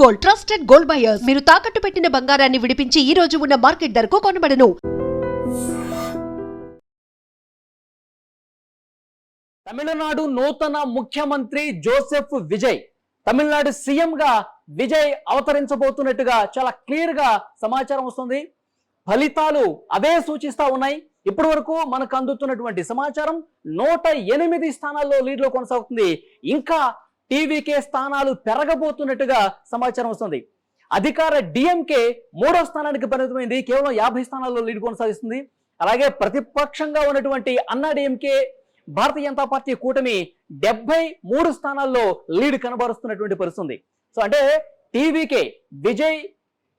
Gold, trusted gold buyers. మీరు తాకట్టు పెట్టిన బంగారాన్ని విడిపించి ఈ రోజు ఉన్న మార్కెట్ ధరకు కొనబడను. తమిళనాడు నూతన ముఖ్యమంత్రి జోసెఫ్ విజయ్, తమిళనాడు సీఎం గా విజయ్ అవతరించబోతున్నట్టుగా చాలా క్లియర్ గా సమాచారం వస్తుంది. ఫలితాలు అవే సూచిస్తా ఉన్నాయి. ఇప్పటి వరకు మనకు అందుతున్నటువంటి సమాచారం 108 స్థానాల్లో లీడ్లో కొనసాగుతుంది. ఇంకా టీవీకే స్థానాలు పెరగబోతున్నట్టుగా సమాచారం వస్తుంది. అధికార డిఎంకే 3వ స్థానానికి పరిమితమైంది, కేవలం 50 స్థానాల్లో లీడ్ కొనసాగిస్తుంది. అలాగే ప్రతిపక్షంగా ఉన్నటువంటి అన్నా డిఎంకే, భారతీయ జనతా పార్టీ కూటమి 73 స్థానాల్లో లీడ్ కనబరుస్తున్నటువంటి పరిస్థితి. సో అంటే టీవీకే విజయ్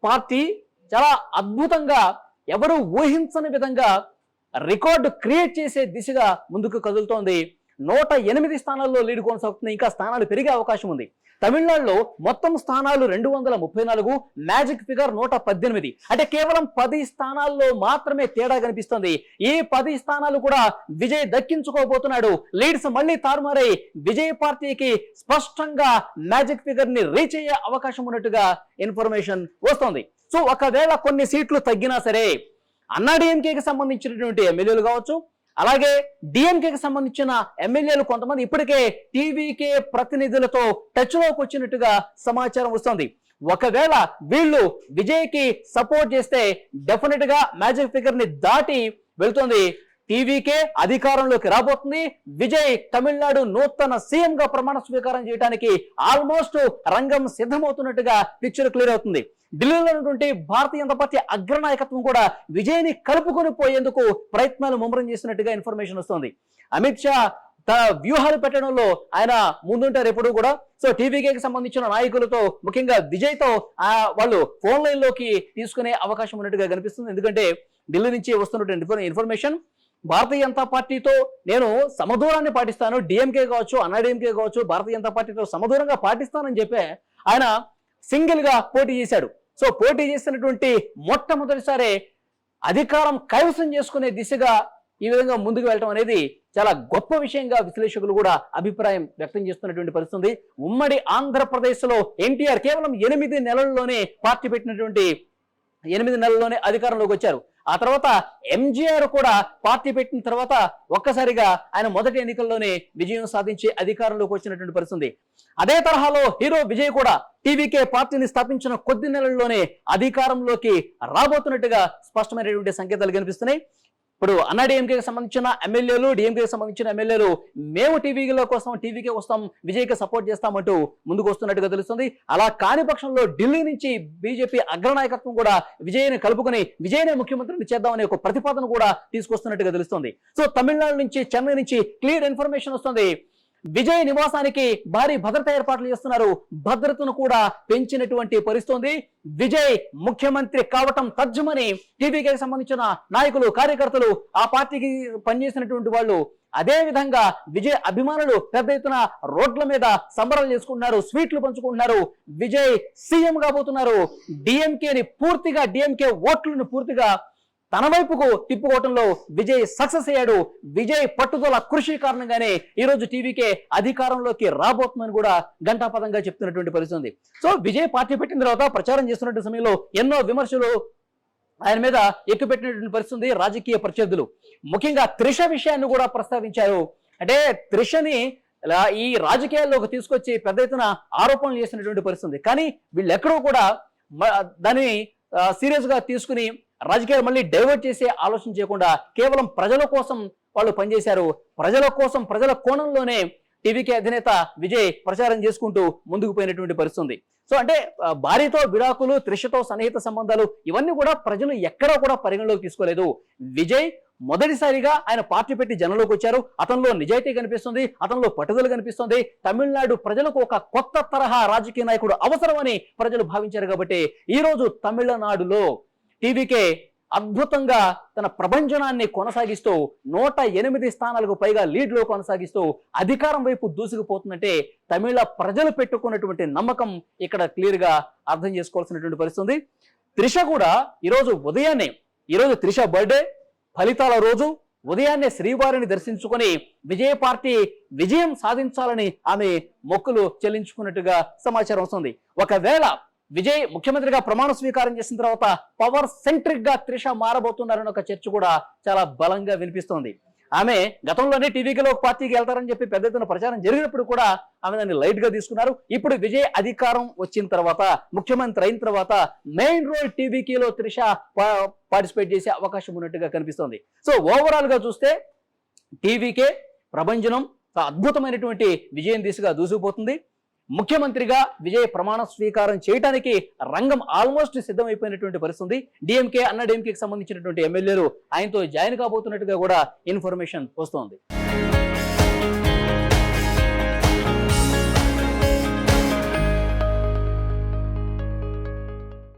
పార్టీ చాలా అద్భుతంగా, ఎవరు ఊహించని విధంగా రికార్డు క్రియేట్ చేసే దిశగా ముందుకు కదులుతోంది. 108 స్థానాల్లో లీడ్ కొనసాగుతుంది. ఇంకా స్థానాలు పెరిగే అవకాశం ఉంది. తమిళనాడులో మొత్తం స్థానాలు 234, మ్యాజిక్ ఫిగర్ 118. అంటే కేవలం 10 స్థానాల్లో మాత్రమే తేడా కనిపిస్తుంది. ఈ 10 స్థానాలు కూడా విజయ్ దక్కించుకోబోతున్నాడు. లీడ్స్ మళ్ళీ తారుమారై విజయ్ పార్టీకి స్పష్టంగా మ్యాజిక్ ఫిగర్ ని రీచ్ అయ్యే అవకాశం ఉన్నట్టుగా ఇన్ఫర్మేషన్ వస్తోంది. సో ఒకవేళ కొన్ని సీట్లు తగ్గినా సరే అన్నా డిఎంకేకి సంబంధించినటువంటి ఎమ్మెల్యేలు కావచ్చు, అలాగే డిఎంకేకి సంబంధించిన ఎమ్మెల్యేలు కొంతమంది ఇప్పటికే టీవీకే ప్రతినిధులతో టచ్ లోకి వచ్చినట్టుగా సమాచారం వస్తుంది. ఒకవేళ వీళ్ళు విజయ్కి సపోర్ట్ చేస్తే డెఫినెట్ గా మ్యాజిక్ ఫిగర్ ని దాటి వెళ్తుంది. టీవీకే అధికారంలోకి రాబోతుంది. విజయ్ తమిళనాడు నూతన సీఎం గా ప్రమాణ స్వీకారం చేయడానికి ఆల్మోస్ట్ రంగం సిద్ధమవుతున్నట్టుగా పిక్చర్ క్లియర్ అవుతుంది. ఢిల్లీలో ఉన్నటువంటి భారతీయ జనతా పార్టీ అగ్రనాయకత్వం కూడా విజయ్ని కలుపుకొని పోయేందుకు ప్రయత్నాలు ముమ్మరం చేసినట్టుగా ఇన్ఫర్మేషన్ వస్తుంది. అమిత్ షా తన వ్యూహాలు పెట్టడంలో ఆయన ముందుంటారు ఎప్పుడు కూడా. సో టీవీకేకి సంబంధించిన నాయకులతో, ముఖ్యంగా విజయ్ తో వాళ్ళు ఫోన్ లైన్ లోకి తీసుకునే అవకాశం ఉన్నట్టుగా కనిపిస్తుంది. ఎందుకంటే ఢిల్లీ నుంచి వస్తున్నటువంటి ఇన్ఫర్మేషన్, భారతీయ జనతా పార్టీతో నేను సమదూరాన్ని పాటిస్తాను, డిఎంకే కావచ్చు, అన్నా డిఎంకే కావచ్చు, భారతీయ జనతా పార్టీతో సమదూరంగా పాటిస్తానని చెప్పి ఆయన సింగిల్ గా పోటీ చేశాడు. సో పోటీ చేసినటువంటి మొట్టమొదటిసారి అధికారం కైవసం చేసుకునే దిశగా ఈ విధంగా ముందుకు వెళ్ళడం అనేది చాలా గొప్ప విషయంగా విశ్లేషకులు కూడా అభిప్రాయం వ్యక్తం చేస్తున్నటువంటి పరిస్థితి. ఉమ్మడి ఆంధ్రప్రదేశ్ లో ఎన్టీఆర్ కేవలం 8 నెలల్లోనే పార్టీ పెట్టినటువంటి 8 నెలల్లోనే అధికారంలోకి వచ్చారు. ఆ తర్వాత ఎంజీఆర్ కూడా పార్టీ పెట్టిన తర్వాత ఒక్కసారిగా ఆయన మొదటి ఎన్నికల్లోనే విజయం సాధించి అధికారంలోకి వచ్చినటువంటి పరిస్థితి. అదే తరహాలో హీరో విజయ్ కూడా టీవీకే పార్టీని స్థాపించిన కొద్ది నెలల్లోనే అధికారంలోకి రాబోతున్నట్టుగా స్పష్టమైనటువంటి సంకేతాలు కనిపిస్తున్నాయి. ఇప్పుడు అన్నా డిఎంకేకి సంబంధించిన ఎమ్మెల్యేలు, డిఎంకేకి సంబంధించిన ఎమ్మెల్యేలు మేము టీవీకే వస్తాం, విజయ్కి సపోర్ట్ చేస్తామంటూ ముందుకు వస్తున్నట్టుగా తెలుస్తుంది. అలా కాని పక్షంలో ఢిల్లీ నుంచి బీజేపీ అగ్రనాయకత్వం కూడా విజయ్ని కలుపుకొని విజయ్నే ముఖ్యమంత్రిని చేద్దామనే ఒక ప్రతిపాదన కూడా తీసుకొస్తున్నట్టుగా తెలుస్తుంది. సో తమిళనాడు నుంచి, చెన్నై నుంచి క్లియర్ ఇన్ఫర్మేషన్ వస్తుంది. విజయ్ నివాసానికి భారీ భద్రతా ఏర్పాట్లు చేస్తున్నారు. భద్రతను కూడా పెంచినటువంటి పరిస్థితి. విజయ్ ముఖ్యమంత్రి కావటం తథ్యమని టీవీకి సంబంధించిన నాయకులు, కార్యకర్తలు, ఆ పార్టీకి పనిచేసినటువంటి వాళ్ళు, అదే విధంగా విజయ్ అభిమానులు పెద్ద ఎత్తున రోడ్ల మీద సంబరాలు చేసుకుంటున్నారు, స్వీట్లు పంచుకుంటున్నారు. విజయ్ సీఎం కాబోతున్నారు. డిఎంకే ఓట్లను పూర్తిగా తన వైపుకు తిప్పుకోవటంలో విజయ్ సక్సెస్ అయ్యాడు. విజయ్ పట్టుదల, కృషి కారణంగానే ఈ రోజు టీవీకే అధికారంలోకి రాబోతుందని కూడా ఘంటాపదంగా చెప్తున్నటువంటి పరిస్థితి. సో విజయ్ పార్టీ పెట్టిన తర్వాత ప్రచారం చేస్తున్నటువంటి సమయంలో ఎన్నో విమర్శలు ఆయన మీద ఎక్కుపెట్టినటువంటి పరిస్థితి. రాజకీయ ప్రత్యర్థులు ముఖ్యంగా త్రిష విషయాన్ని కూడా ప్రస్తావించారు. అంటే త్రిషని ఈ రాజకీయాల్లోకి తీసుకొచ్చి పెద్ద ఎత్తున ఆరోపణలు చేసినటువంటి పరిస్థితి. కానీ వీళ్ళెక్కడో కూడా దాన్ని సీరియస్ గా తీసుకుని రాజకీయాలు మళ్ళీ డైవర్ట్ చేసే ఆలోచన చేయకుండా కేవలం ప్రజల కోసం వాళ్ళు పనిచేశారు. ప్రజల కోసం, ప్రజల కోణంలోనే టీవీకే అధినేత విజయ్ ప్రచారం చేసుకుంటూ ముందుకు పోయినటువంటి పరిస్థితి. సో అంటే భార్యతో విడాకులు, త్రిషతో సన్నిహిత సంబంధాలు, ఇవన్నీ కూడా ప్రజలు ఎక్కడా కూడా పరిగణలోకి తీసుకోలేదు. విజయ్ మొదటిసారిగా ఆయన పార్టీ పెట్టి జనంలోకి వచ్చారు. అతనిలో నిజాయితీ కనిపిస్తుంది, అతనిలో పట్టుదల కనిపిస్తుంది. తమిళనాడు ప్రజలకు ఒక కొత్త తరహా రాజకీయ నాయకుడు అవసరమని ప్రజలు భావించారు. కాబట్టి ఈ రోజు తమిళనాడులో టీవీకే అద్భుతంగా తన ప్రభంజనాన్ని కొనసాగిస్తూ 108 స్థానాలకు పైగా లీడ్లో కొనసాగిస్తూ అధికారం వైపు దూసుకుపోతుందంటే తమిళ ప్రజలు పెట్టుకున్నటువంటి నమ్మకం ఇక్కడ క్లియర్ గా అర్థం చేసుకోవాల్సినటువంటి పరిస్థితి. త్రిష కూడా ఈరోజు త్రిష బర్త్డే, ఫలితాల రోజు ఉదయాన్నే శ్రీవారిని దర్శించుకొని విజయ పార్టీ విజయం సాధించాలని ఆమె మొక్కులు చెల్లించుకున్నట్టుగా సమాచారం వస్తుంది. ఒకవేళ విజయ్ ముఖ్యమంత్రిగా ప్రమాణ స్వీకారం చేసిన తర్వాత పవర్ సెంట్రిక్ గా త్రిష మారబోతున్నారని ఒక చర్చ కూడా చాలా బలంగా వినిపిస్తోంది. ఆమె గతంలోనే టీవీలో ఒక పార్టీకి వెళ్తారని చెప్పి పెద్ద ఎత్తున ప్రచారం జరిగినప్పుడు కూడా ఆమె దాన్ని లైట్ గా తీసుకున్నారు. ఇప్పుడు విజయ్ అధికారం వచ్చిన తర్వాత, ముఖ్యమంత్రి అయిన తర్వాత మెయిన్ రోల్ టీవీలో త్రిష పార్టిసిపేట్ చేసే అవకాశం ఉన్నట్టుగా కనిపిస్తోంది. సో ఓవరాల్ గా చూస్తే టీవీకే ప్రభంజనం అద్భుతమైనటువంటి విజయం దిశగా దూసుకుపోతుంది. ముఖ్యమంత్రిగా విజయ్ ప్రమాణ స్వీకారం చేయడానికి రంగం ఆల్మోస్ట్ సిద్ధమైపోయినటువంటి పరిస్థితి. డిఎంకే అన్నా డిఎంకేకి సంబంధించినటువంటి ఎమ్మెల్యేలు ఆయనతో జాయిన్ కాబోతున్నట్టుగా కూడా ఇన్ఫర్మేషన్ వస్తోంది.